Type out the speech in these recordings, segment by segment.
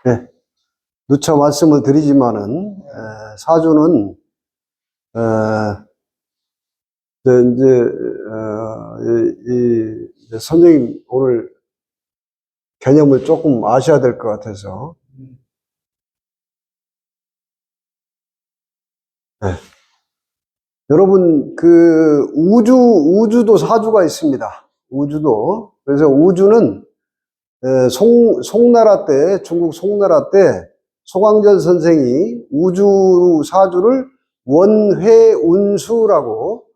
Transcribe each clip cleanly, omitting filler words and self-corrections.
네, 누차 말씀을 드리지만은 사주는 이제 선생님 오늘 개념을 조금 아셔야 될 것 같아서. 네. 여러분 그 우주도 사주가 있습니다. 우주도. 그래서 우주는 송나라 때, 중국 송나라 때 소광전 선생이 우주 사주를 원회운수라고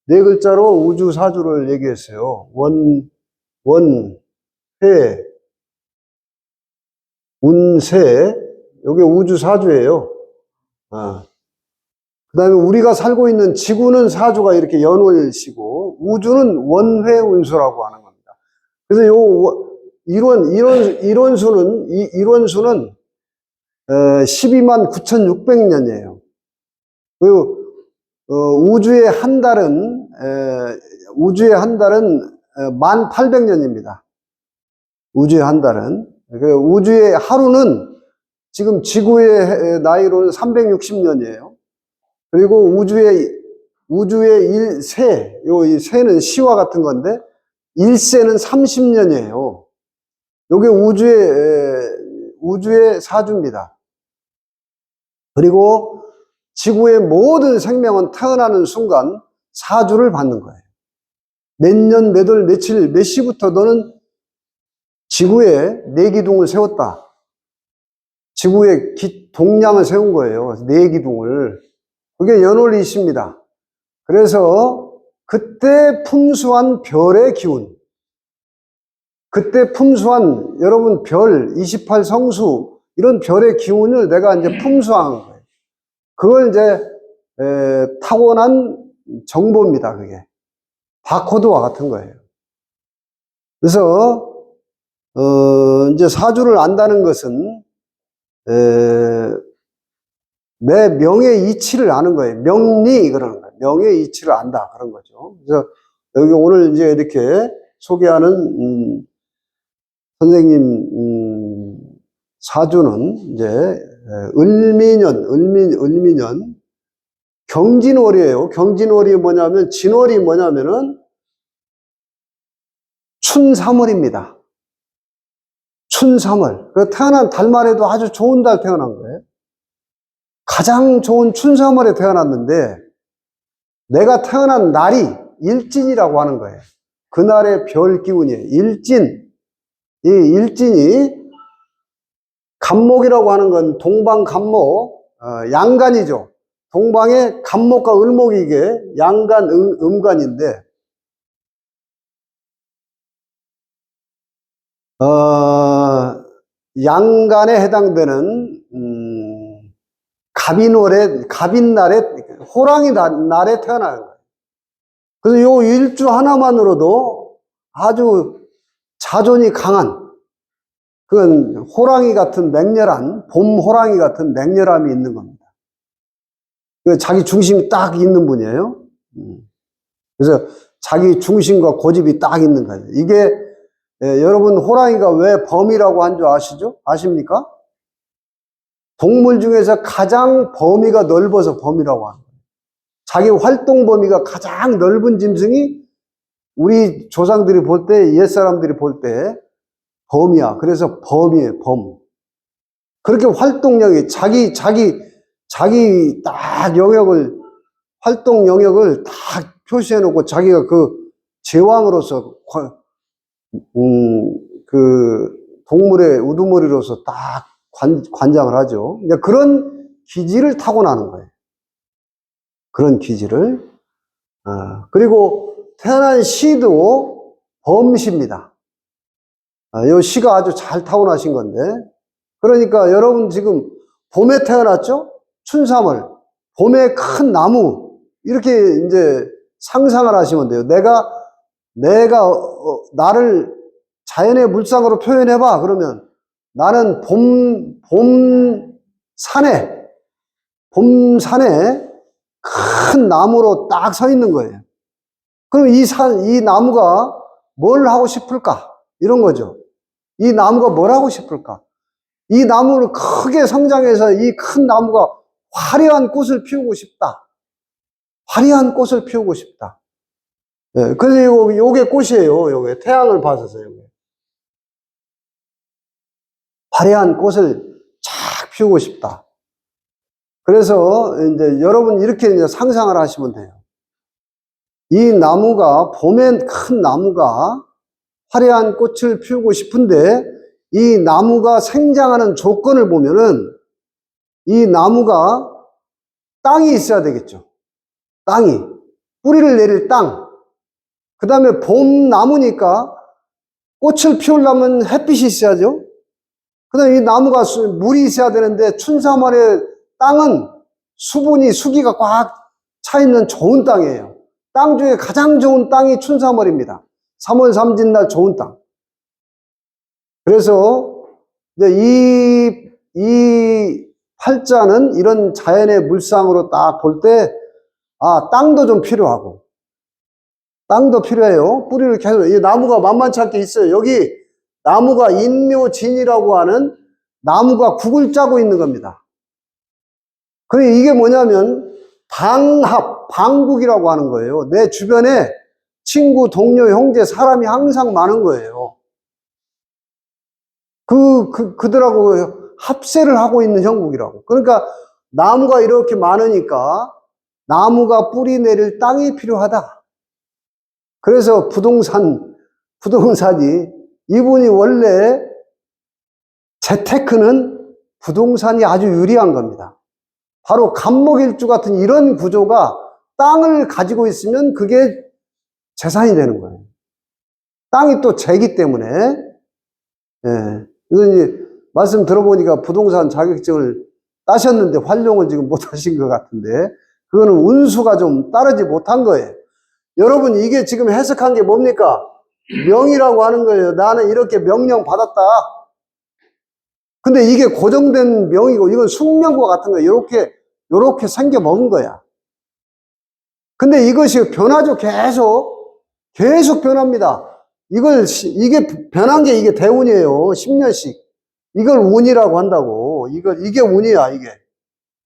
네 글자로 우주 사주를 얘기했어요. 회, 운세, 이게 우주 사주예요. 그 다음에 우리가 살고 있는 지구는 사주가 이렇게 연월시고 우주는 원회운수라고 하는 겁니다. 그래서 이론수는 12만 9,600년이에요. 그리고 우주의 한 달은 1800년입니다. 우주의 한 달은. 우주의 하루는 지금 지구의 나이로는 360년이에요. 그리고 우주의 이 세는 시와 같은 건데, 일세는 30년이에요. 요게 우주의 사주입니다. 그리고 지구의 모든 생명은 태어나는 순간 사주를 받는 거예요. 몇 년, 몇 월, 며칠, 몇 시부터 너는 지구에 네 기둥을 세웠다. 지구에 동량을 세운 거예요. 네 기둥을. 그게 연월이십니다. 그래서 그때 품수한 별의 기운, 그때 품수한 여러분 별, 28성수, 이런 별의 기운을 내가 이제 품수한 거예요. 그걸 이제 타고난 정보입니다. 그게 바코드와 같은 거예요. 그래서 이제 사주를 안다는 것은 내 명의 이치를 아는 거예요. 명리 그러는 거예요. 명의 이치를 안다 그런 거죠. 그래서 여기 오늘 이제 이렇게 소개하는 선생님 사주는 이제 을미년 경진월이에요. 경진월이 뭐냐면, 진월이 뭐냐면은 춘3월입니다. 춘3월. 태어난 달만 해도 아주 좋은 달 태어난 거예요. 가장 좋은 춘3월에 태어났는데, 내가 태어난 날이 일진이라고 하는 거예요. 그날의 별 기운이에요. 일진. 이 일진이, 간목이라고 하는 건 동방간목, 양간이죠. 동방의 간목과 을목이 이게 양간, 음간인데, 양간에 해당되는, 갑인날에, 호랑이 날에 태어나는 거예요. 그래서 요 일주 하나만으로도 아주 자존이 강한, 그건 호랑이 같은 맹렬한, 봄 호랑이 같은 맹렬함이 있는 겁니다. 자기 중심이 딱 있는 분이에요. 그래서 자기 중심과 고집이 딱 있는 거예요. 이게, 여러분, 호랑이가 왜 범이라고 한 줄 아시죠? 아십니까? 동물 중에서 가장 범위가 넓어서 범이라고 하는 거예요. 자기 활동 범위가 가장 넓은 짐승이 우리 조상들이 볼 때, 옛사람들이 볼 때 범이야. 그래서 범이에요, 범. 그렇게 활동력이 자기 딱 활동 영역을 딱 표시해 놓고 자기가 그 제왕으로서, 그 동물의 우두머리로서 딱 관장을 하죠. 이제 그런 기질을 타고나는 거예요. 그런 기질을. 그리고 태어난 시도 범시입니다. 이 시가 아주 잘 타고나신 건데, 그러니까 여러분 지금 봄에 태어났죠? 춘3월. 봄에 큰 나무, 이렇게 이제 상상을 하시면 돼요. 내가 나를 자연의 물상으로 표현해봐. 그러면 나는 봄산에 큰 나무로 딱 서 있는 거예요. 그럼 이 나무가 뭘 하고 싶을까? 이런 거죠. 이 나무가 뭘 하고 싶을까? 이 나무를 크게 성장해서 이 큰 나무가 화려한 꽃을 피우고 싶다. 화려한 꽃을 피우고 싶다. 예, 그래서 요게 꽃이에요. 요게 태양을 받아서요. 화려한 꽃을 쫙 피우고 싶다. 그래서 이제 여러분 이렇게 이제 상상을 하시면 돼요. 이 나무가 봄엔 큰 나무가 화려한 꽃을 피우고 싶은데 이 나무가 생장하는 조건을 보면은 이 나무가 땅이 있어야 되겠죠. 땅이. 뿌리를 내릴 땅. 그 다음에 봄 나무니까 꽃을 피우려면 햇빛이 있어야죠. 그 다음에 이 나무가 물이 있어야 되는데 춘삼월의 땅은 수기가 꽉 차 있는 좋은 땅이에요. 땅 중에 가장 좋은 땅이 춘삼월입니다. 3월 삼진날 좋은 땅. 그래서 이제 이 팔자는 이런 자연의 물상으로 딱 볼 때, 땅도 좀 필요하고, 땅도 필요해요. 뿌리를 계속, 이 나무가 만만치 않게 있어요. 여기 나무가 인묘진이라고 하는 나무가 국을 짜고 있는 겁니다. 그리고 이게 뭐냐면 방국이라고 하는 거예요. 내 주변에 친구, 동료, 형제, 사람이 항상 많은 거예요. 그들하고 합세를 하고 있는 형국이라고. 그러니까 나무가 이렇게 많으니까 나무가 뿌리 내릴 땅이 필요하다. 그래서 부동산이 이분이 원래 재테크는 부동산이 아주 유리한 겁니다. 바로 갑목일주 같은 이런 구조가 땅을 가지고 있으면 그게 재산이 되는 거예요. 땅이 또 재기 때문에. 예. 그래서 이제 말씀 들어보니까 부동산 자격증을 따셨는데 활용을 지금 못 하신 것 같은데, 그거는 운수가 좀 따르지 못한 거예요. 여러분, 이게 지금 해석한 게 뭡니까? 명이라고 하는 거예요. 나는 이렇게 명령 받았다. 근데 이게 고정된 명이고, 이건 숙명과 같은 거예요. 요렇게 생겨 먹은 거야. 근데 이것이 변하죠. 계속 변합니다. 이게 변한 게 이게 대운이에요. 10년씩. 이걸 운이라고 한다고. 이게 운이야,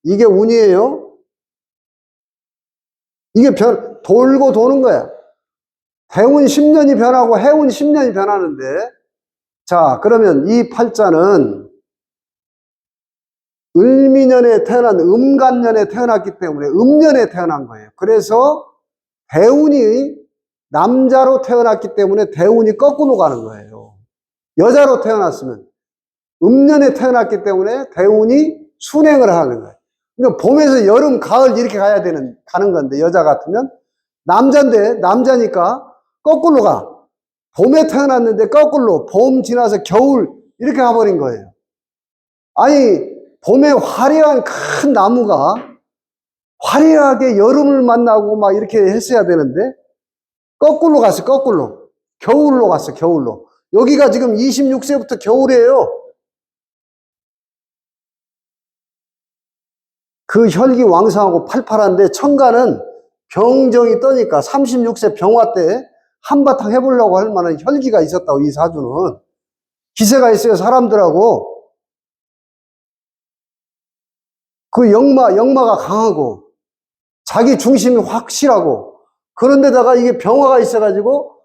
이게 운이에요. 이게 돌고 도는 거야. 대운 10년이 변하고 해운 10년이 변하는데, 자, 그러면 이 팔자는 을미년에 태어난 음간년에 태어났기 때문에 음년에 태어난 거예요. 그래서 대운이 남자로 태어났기 때문에 대운이 거꾸로 가는 거예요. 여자로 태어났으면 음년에 태어났기 때문에 대운이 순행을 하는 거예요. 그러니까 봄에서 여름, 가을 이렇게 가는 건데 여자 같으면 남자니까 거꾸로 가. 봄에 태어났는데 거꾸로 봄 지나서 겨울 이렇게 가버린 거예요. 아니 봄에 화려한 큰 나무가 화려하게 여름을 만나고 막 이렇게 했어야 되는데 거꾸로 갔어. 거꾸로 겨울로 갔어. 겨울로. 여기가 지금 26세부터 겨울이에요. 그 혈기 왕성하고 팔팔한데 천간은 병정이 떠니까 36세 병화 때 한바탕 해보려고 할 만한 혈기가 있었다고. 이 사주는 기세가 있어요. 사람들하고 그 역마가 강하고 자기 중심이 확실하고, 그런데다가 이게 병화가 있어가지고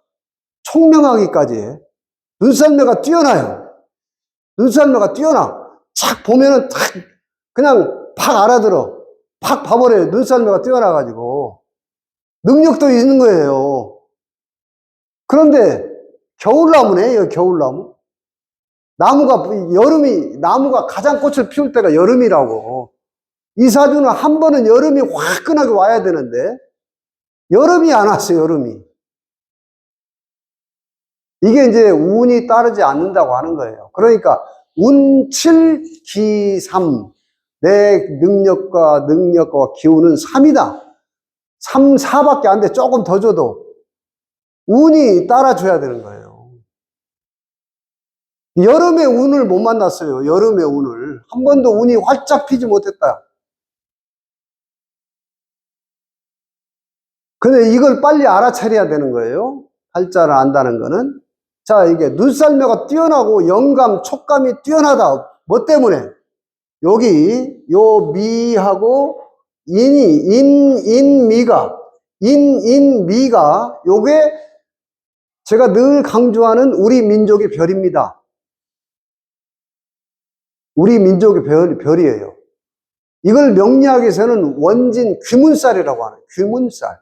총명하기까지 해. 눈썰매가 뛰어나요. 눈썰매가 뛰어나. 착 보면은 탁 그냥 팍 알아들어. 팍 봐버려요. 눈썰매가 뛰어나가지고 능력도 있는 거예요. 그런데 겨울나무네. 겨울나무. 나무가 가장 꽃을 피울 때가 여름이라고. 이 사주는 한 번은 여름이 화끈하게 와야 되는데 여름이 안 왔어요. 여름이. 이게 이제 운이 따르지 않는다고 하는 거예요. 그러니까 운 7, 기 3. 내 능력과 기운은 3이다. 3, 4밖에 안 돼. 조금 더 줘도 운이 따라줘야 되는 거예요. 여름에 운을 못 만났어요. 여름에 운을. 한 번도 운이 활짝 피지 못했다. 근데 이걸 빨리 알아차려야 되는 거예요. 팔자를 안다는 거는. 자, 이게 눈썰매가 뛰어나고 영감, 촉감이 뛰어나다. 뭐 때문에? 여기 요 미하고 인미가 요게 제가 늘 강조하는 우리 민족의 별입니다. 우리 민족의 별이에요. 이걸 명리학에서는 원진 귀문살이라고 하는 귀문살.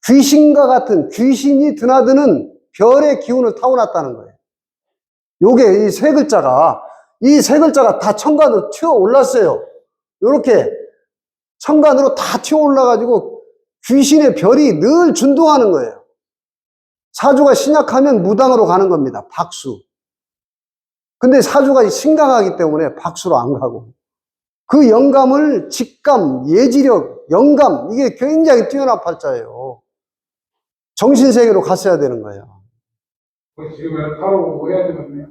귀신과 같은 귀신이 드나드는 별의 기운을 타고났다는 거예요. 요게 이 세 글자가 다 천간으로 튀어 올랐어요. 요렇게 천간으로 다 튀어 올라가지고 귀신의 별이 늘 준동하는 거예요. 사주가 신약하면 무당으로 가는 겁니다. 박수. 근데 사주가 신강하기 때문에 박수로 안 가고. 그 영감을 직감, 예지력, 영감, 이게 굉장히 뛰어난 팔자예요. 정신세계로 갔어야 되는 거예요. 지금 타로 오해야 되겠네요.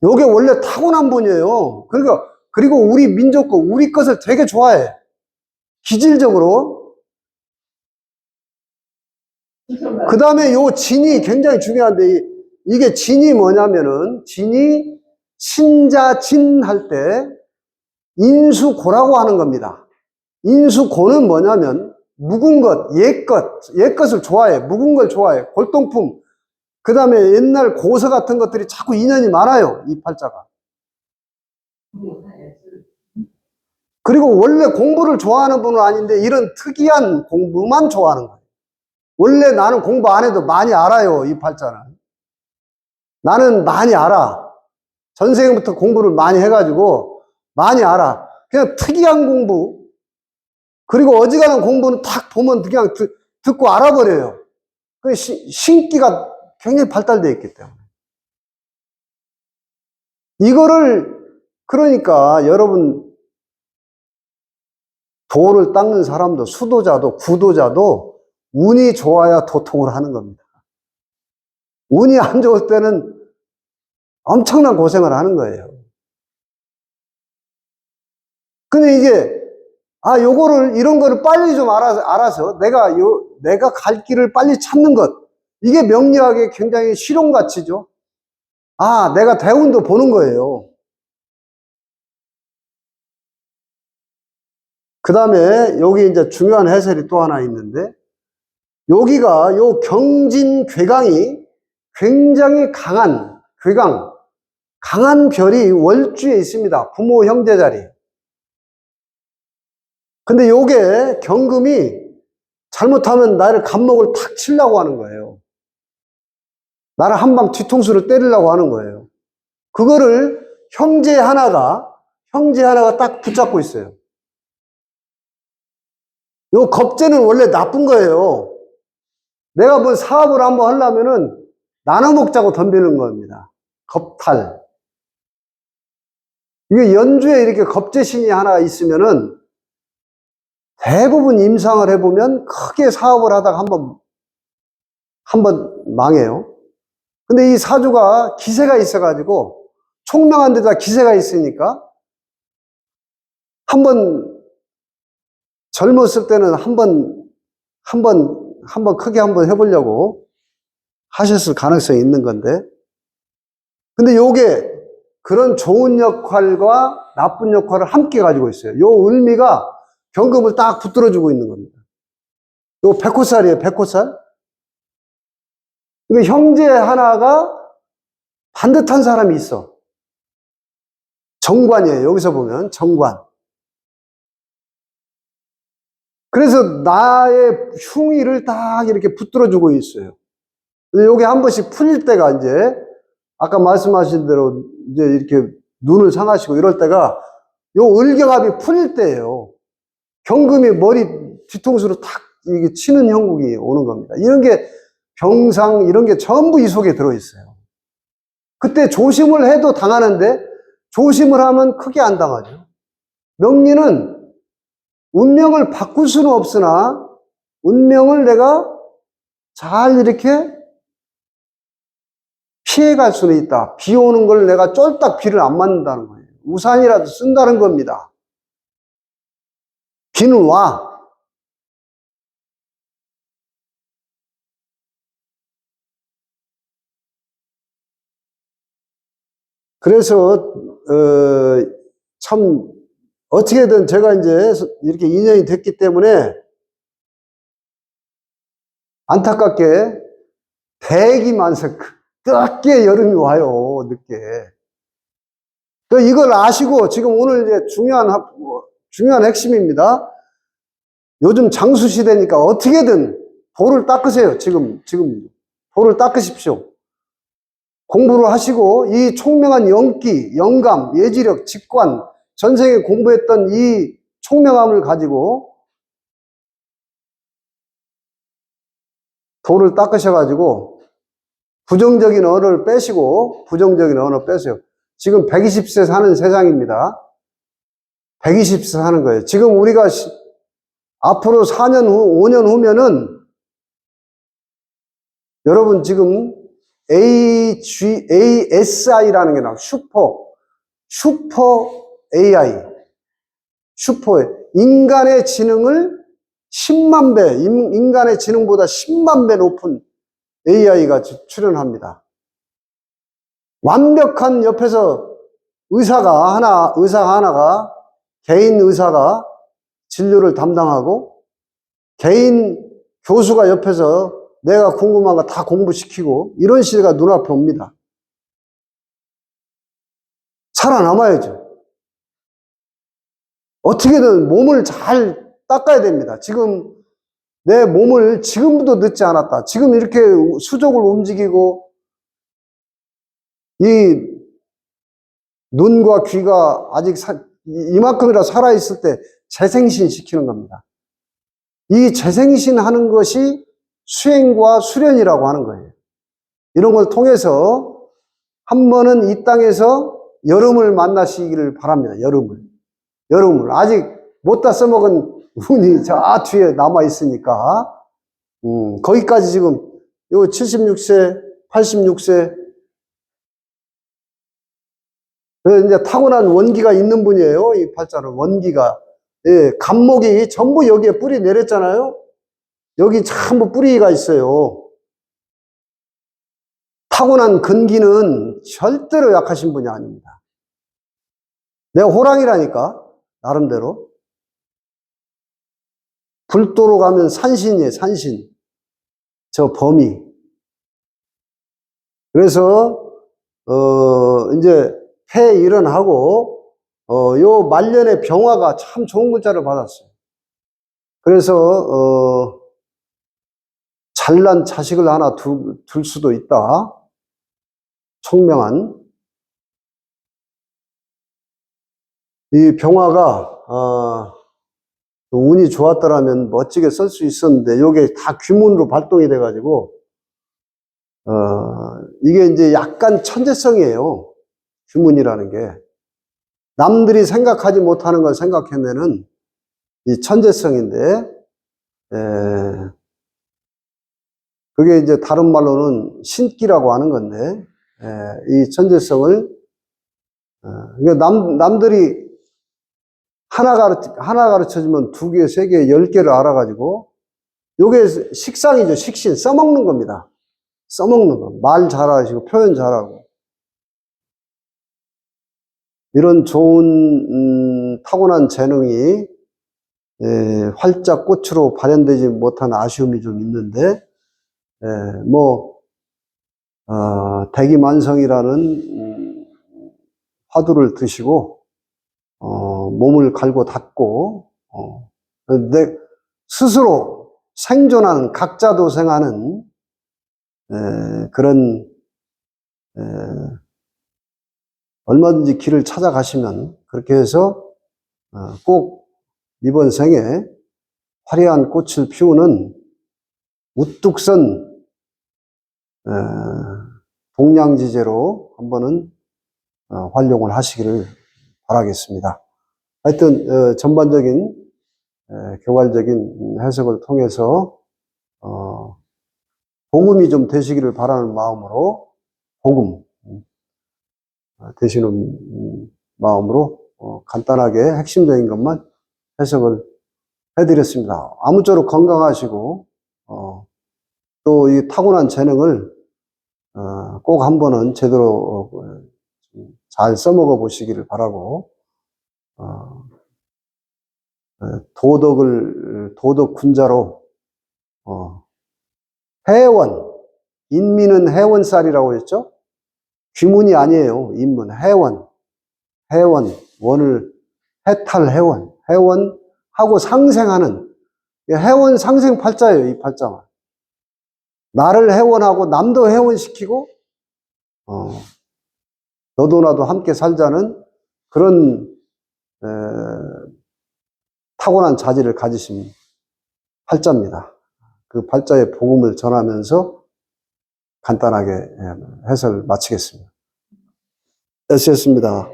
요게 원래 타고난 분이에요. 그러니까, 그리고 우리 민족 거, 우리 것을 되게 좋아해. 기질적으로. 그 다음에 요 진이 굉장히 중요한데, 이게 진이 뭐냐면은, 진이 신자진 할 때, 인수고라고 하는 겁니다. 인수고는 뭐냐면, 묵은 것, 옛 것을 좋아해. 묵은 걸 좋아해. 골동품. 그 다음에 옛날 고서 같은 것들이 자꾸 인연이 많아요. 이 팔자가. 그리고 원래 공부를 좋아하는 분은 아닌데 이런 특이한 공부만 좋아하는 거예요. 원래 나는 공부 안 해도 많이 알아요. 이 팔자는. 나는 많이 알아. 전생부터 공부를 많이 해가지고 많이 알아. 그냥 특이한 공부. 그리고 어지간한 공부는 딱 보면 그냥 듣고 알아버려요. 그 신기가 굉장히 발달되어 있기 때문에. 이거를, 그러니까 여러분, 도를 닦는 사람도, 수도자도, 구도자도 운이 좋아야 도통을 하는 겁니다. 운이 안 좋을 때는 엄청난 고생을 하는 거예요. 근데 이게, 요거를, 이런 거를 빨리 좀 알아서 내가 갈 길을 빨리 찾는 것. 이게 명리학의 굉장히 실용가치죠. 내가 대운도 보는 거예요. 그 다음에 여기 이제 중요한 해설이 또 하나 있는데, 여기가 요 경진 괴강이 굉장히 강한 별이 월주에 있습니다. 부모 형제 자리. 근데 요게 경금이 잘못하면 나를 갑목을 탁 치려고 하는 거예요. 나를 한방 뒤통수를 때리려고 하는 거예요. 그거를 형제 하나가 딱 붙잡고 있어요. 요 겁재는 원래 나쁜 거예요. 내가 뭐 사업을 한번 하려면은 나눠 먹자고 덤비는 겁니다. 겁탈. 이게 연주에 이렇게 겁재신이 하나 있으면은 대부분 임상을 해보면 크게 사업을 하다가 한번 망해요. 근데 이 사주가 기세가 있어가지고 총명한 데다 기세가 있으니까 젊었을 때는 크게 한번 해보려고 하셨을 가능성이 있는 건데. 근데 요게 그런 좋은 역할과 나쁜 역할을 함께 가지고 있어요. 요 을미가 경금을 딱 붙들어주고 있는 겁니다. 요 백호살이에요, 백호살. 그러니까 형제 하나가 반듯한 사람이 있어. 정관이에요. 여기서 보면 정관. 그래서 나의 흉의를 딱 이렇게 붙들어주고 있어요. 근데 요게 한 번씩 풀릴 때가 이제 아까 말씀하신 대로 이제 이렇게 눈을 상하시고 이럴 때가 요 을경합이 풀릴 때예요. 경금이 머리 뒤통수로 탁 이게 치는 형국이 오는 겁니다. 이런 게 병상 이런 게 전부 이 속에 들어있어요. 그때 조심을 해도 당하는데 조심을 하면 크게 안 당하죠. 명리는 운명을 바꿀 수는 없으나 운명을 내가 잘 이렇게 피해갈 수는 있다. 비 오는 걸 내가 쫄딱 비를 안 맞는다는 거예요. 우산이라도 쓴다는 겁니다. 비는 와. 그래서, 참, 어떻게든 제가 이제 이렇게 인연이 됐기 때문에 안타깝게 대기만세 늦게 여름이 와요, 늦게. 이걸 아시고 지금 오늘 이제 중요한 핵심입니다. 요즘 장수 시대니까 어떻게든 돌을 닦으세요. 지금 돌을 닦으십시오. 공부를 하시고 이 총명한 영기, 영감, 예지력, 직관, 전생에 공부했던 이 총명함을 가지고 돌을 닦으셔가지고 부정적인 언어를 빼시고 부정적인 언어 빼세요. 지금 120세 사는 세상입니다. 120세 사는 거예요. 지금 우리가 앞으로 4년 후, 5년 후면은 여러분 지금 ASI라는 게 나와요. 슈퍼 AI. 인간의 지능을 10만 배, 인간의 지능보다 10만 배 높은 AI가 출현합니다. 완벽한 옆에서 의사가 하나가, 개인 의사가 진료를 담당하고, 개인 교수가 옆에서 내가 궁금한 거 다 공부시키고, 이런 시대가 눈앞에 옵니다. 살아남아야죠. 어떻게든 몸을 잘 닦아야 됩니다. 지금 내 몸을 지금부터 늦지 않았다. 지금 이렇게 수족을 움직이고, 이 눈과 귀가 아직 이만큼이라 살아있을 때 재생신 시키는 겁니다. 이 재생신 하는 것이 수행과 수련이라고 하는 거예요. 이런 걸 통해서 한 번은 이 땅에서 여름을 만나시기를 바랍니다. 여름을. 아직 못다 써먹은 운이 저 뒤에 남아있으니까, 거기까지 지금, 요 76세, 86세, 이제 타고난 원기가 있는 분이에요. 이 팔자는 원기가. 예, 간목이 전부 여기에 뿌리 내렸잖아요. 여기 전부 뿌리가 있어요. 타고난 근기는 절대로 약하신 분이 아닙니다. 내가 호랑이라니까, 나름대로. 불도로 가면 산신이에요, 산신. 저 범위. 그래서, 이제, 폐 일어나고, 요 말년에 병화가 참 좋은 글자를 받았어요. 그래서, 잘난 자식을 하나 둘 수도 있다. 총명한. 이 병화가, 운이 좋았더라면 멋지게 쓸 수 있었는데, 요게 다 귀문으로 발동이 돼가지고, 이게 이제 약간 천재성이에요. 귀문이라는 게. 남들이 생각하지 못하는 걸 생각해내는 이 천재성인데, 그게 이제 다른 말로는 신기라고 하는 건데, 이 천재성을, 그러니까 남들이 하나 가르쳐주면 2개, 3개, 10개를 알아가지고, 요게 식상이죠. 식신. 써먹는 겁니다. 써먹는 거. 말 잘하시고, 표현 잘하고. 이런 좋은, 타고난 재능이, 활짝 꽃으로 발현되지 못한 아쉬움이 좀 있는데, 대기만성이라는, 화두를 드시고, 몸을 갈고 닦고, 내 스스로 생존하는, 각자 도생하는, 그런, 얼마든지 길을 찾아가시면, 그렇게 해서, 꼭 이번 생에 화려한 꽃을 피우는 우뚝 선, 동량지제로 한번은, 활용을 하시기를 바라겠습니다. 하여튼 전반적인 교활적인 해석을 통해서 복음이 좀 되시기를 바라는 마음으로 복음 되시는 마음으로 간단하게 핵심적인 것만 해석을 해드렸습니다. 아무쪼록 건강하시고 또 이 타고난 재능을 꼭 한 번은 제대로 잘 써먹어 보시기를 바라고, 도덕 군자로, 회원, 인민은 회원쌀이라고 했죠? 귀문이 아니에요. 인문, 회원, 원을 회원하고 상생하는, 회원 상생 팔자예요, 이 팔자가. 나를 회원하고 남도 회원시키고, 너도 나도 함께 살자는 그런, 타고난 자질을 가지신 팔자입니다. 그 팔자의 복음을 전하면서 간단하게 해설 마치겠습니다. 됐습니다.